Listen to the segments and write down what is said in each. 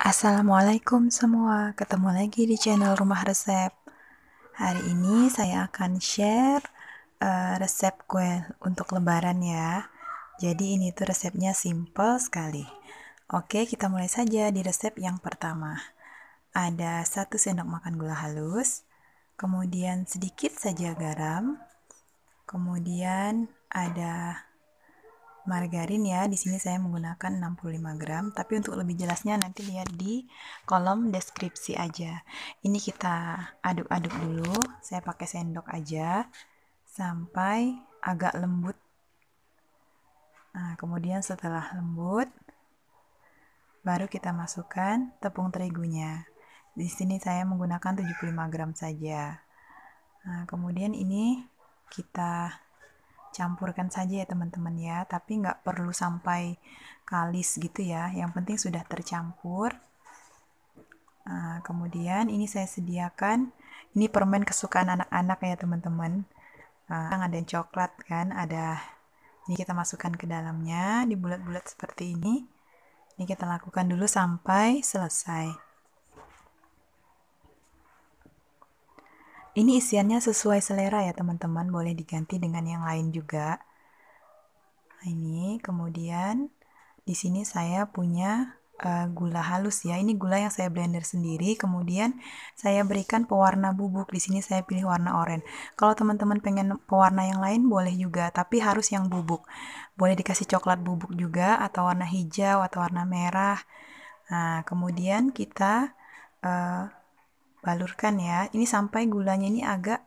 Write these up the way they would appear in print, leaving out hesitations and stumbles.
Assalamualaikum semua, ketemu lagi di channel Rumah Resep. Hari ini saya akan share resep kue untuk lebaran ya. Jadi ini tuh resepnya simple sekali. Oke, kita mulai saja di resep yang pertama. Ada 1 sendok makan gula halus, kemudian sedikit saja garam, kemudian ada margarin ya. Di sini saya menggunakan 65 gram, tapi untuk lebih jelasnya nanti lihat di kolom deskripsi aja. Ini kita aduk-aduk dulu. Saya pakai sendok aja sampai agak lembut. Nah, kemudian setelah lembut baru kita masukkan tepung terigunya. Di sini saya menggunakan 75 gram saja. Nah, kemudian ini kita campurkan saja ya teman-teman ya, tapi nggak perlu sampai kalis gitu ya, yang penting sudah tercampur. Nah, kemudian ini saya sediakan, ini permen kesukaan anak-anak ya teman-teman. Ada yang coklat kan, ini kita masukkan ke dalamnya, di bulat-bulat seperti ini. Ini kita lakukan dulu sampai selesai. Ini isiannya sesuai selera ya teman-teman, boleh diganti dengan yang lain juga. Nah, ini kemudian di sini saya punya gula halus ya. Ini gula yang saya blender sendiri. Kemudian saya berikan pewarna bubuk. Di sini saya pilih warna oranye. Kalau teman-teman pengen pewarna yang lain boleh juga, tapi harus yang bubuk. Boleh dikasih coklat bubuk juga, atau warna hijau atau warna merah. Nah, kemudian kita balurkan ya. Ini sampai gulanya ini agak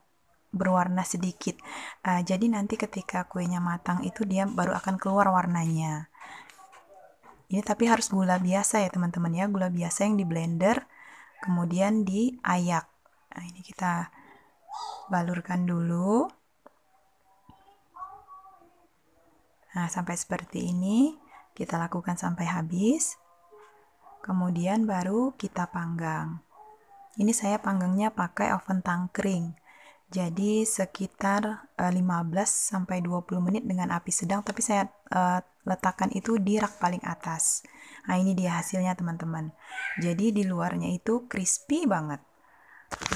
berwarna sedikit. Jadi nanti ketika kuenya matang itu dia baru akan keluar warnanya. Ini tapi harus gula biasa ya teman-teman ya, gula biasa yang di blender kemudian diayak. Nah, ini kita balurkan dulu. Nah, sampai seperti ini kita lakukan sampai habis. Kemudian baru kita panggang. Ini saya panggangnya pakai oven tangkring. Jadi sekitar 15-20 menit dengan api sedang, tapi saya letakkan itu di rak paling atas. Nah, ini dia hasilnya teman-teman. Jadi di luarnya itu crispy banget.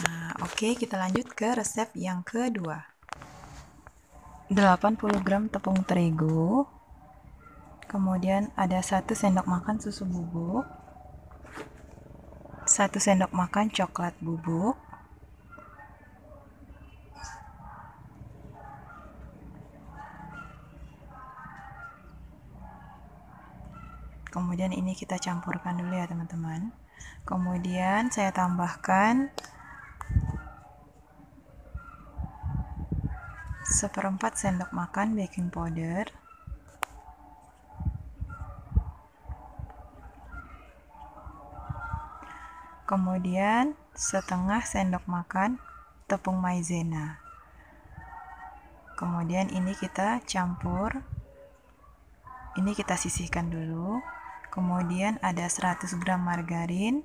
Nah, oke, kita lanjut ke resep yang kedua. 80 gram tepung terigu. Kemudian ada 1 sendok makan susu bubuk. 1 sendok makan coklat bubuk. Kemudian ini kita campurkan dulu ya teman-teman. Kemudian saya tambahkan 1/4 sendok makan baking powder. Kemudian setengah sendok makan tepung maizena. Kemudian ini kita campur. Ini kita sisihkan dulu. Kemudian ada 100 gram margarin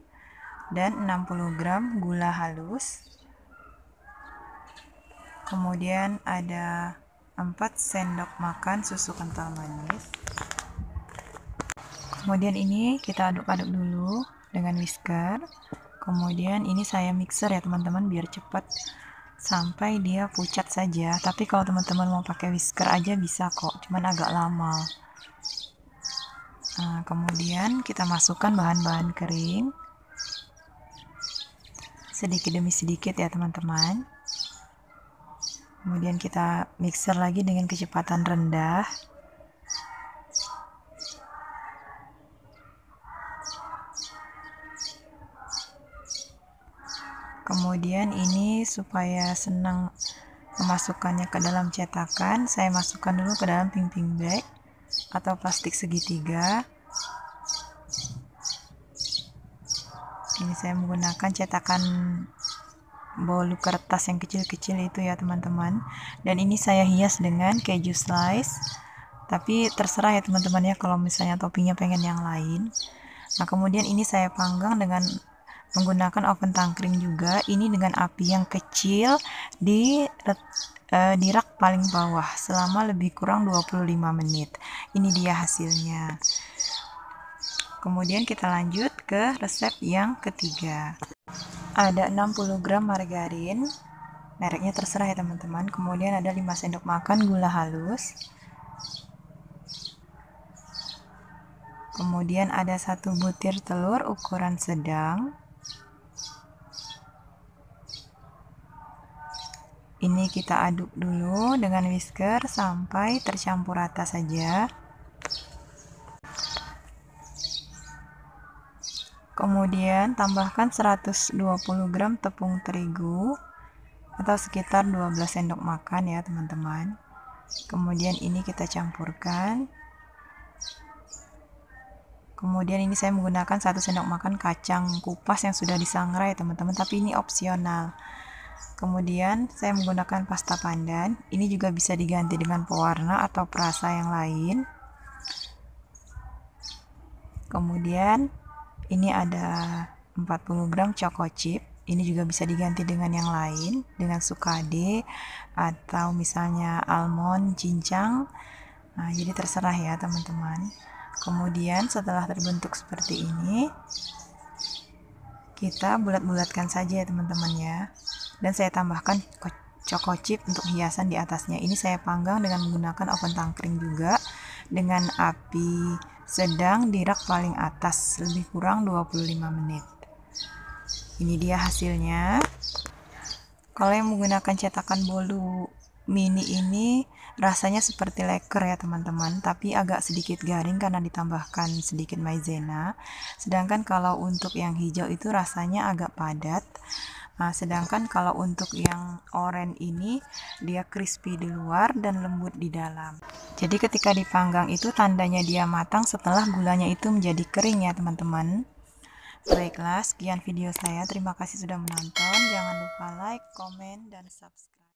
dan 60 gram gula halus. Kemudian ada 4 sendok makan susu kental manis. Kemudian ini kita aduk-aduk dulu dengan whisker. Kemudian ini saya mixer ya teman-teman biar cepat sampai dia pucat saja. Tapi kalau teman-teman mau pakai whisker aja bisa kok, cuman agak lama. Nah, kemudian kita masukkan bahan-bahan kering sedikit demi sedikit ya teman-teman. Kemudian kita mixer lagi dengan kecepatan rendah. Kemudian ini supaya senang memasukkannya ke dalam cetakan, saya masukkan dulu ke dalam piping bag atau plastik segitiga. Ini saya menggunakan cetakan bolu kertas yang kecil-kecil itu ya teman-teman. Dan ini saya hias dengan keju slice. Tapi terserah ya teman-teman ya kalau misalnya toppingnya pengen yang lain. Nah, kemudian ini saya panggang dengan menggunakan oven tangkring juga. Ini dengan api yang kecil di rak paling bawah selama lebih kurang 25 menit. Ini dia hasilnya. Kemudian kita lanjut ke resep yang ketiga. Ada 60 gram margarin, mereknya terserah ya teman-teman. Kemudian ada 5 sendok makan gula halus. Kemudian ada 1 butir telur ukuran sedang. Ini kita aduk dulu dengan whisker sampai tercampur rata saja. Kemudian tambahkan 120 gram tepung terigu atau sekitar 12 sendok makan ya teman-teman. Kemudian ini kita campurkan. Kemudian ini saya menggunakan 1 sendok makan kacang kupas yang sudah disangrai teman-teman, tapi ini opsional. Kemudian saya menggunakan pasta pandan, ini juga bisa diganti dengan pewarna atau perasa yang lain. Kemudian ini ada 40 gram choco chip, ini juga bisa diganti dengan yang lain, dengan sukade atau misalnya almond, cincang. Nah, jadi terserah ya teman-teman. Kemudian setelah terbentuk seperti ini, kita bulat-bulatkan saja ya teman-teman ya. Dan saya tambahkan choco chip untuk hiasan di atasnya. Ini saya panggang dengan menggunakan oven tangkring juga dengan api sedang di rak paling atas, lebih kurang 25 menit. Ini dia hasilnya. Kalau yang menggunakan cetakan bolu mini ini rasanya seperti leker ya teman-teman, tapi agak sedikit garing karena ditambahkan sedikit maizena. Sedangkan kalau untuk yang hijau itu rasanya agak padat. Nah, sedangkan kalau untuk yang oranye ini dia crispy di luar dan lembut di dalam. Jadi ketika dipanggang itu tandanya dia matang setelah gulanya itu menjadi kering ya teman-teman. Baiklah, sekian video saya. Terima kasih sudah menonton. Jangan lupa like, komen, dan subscribe.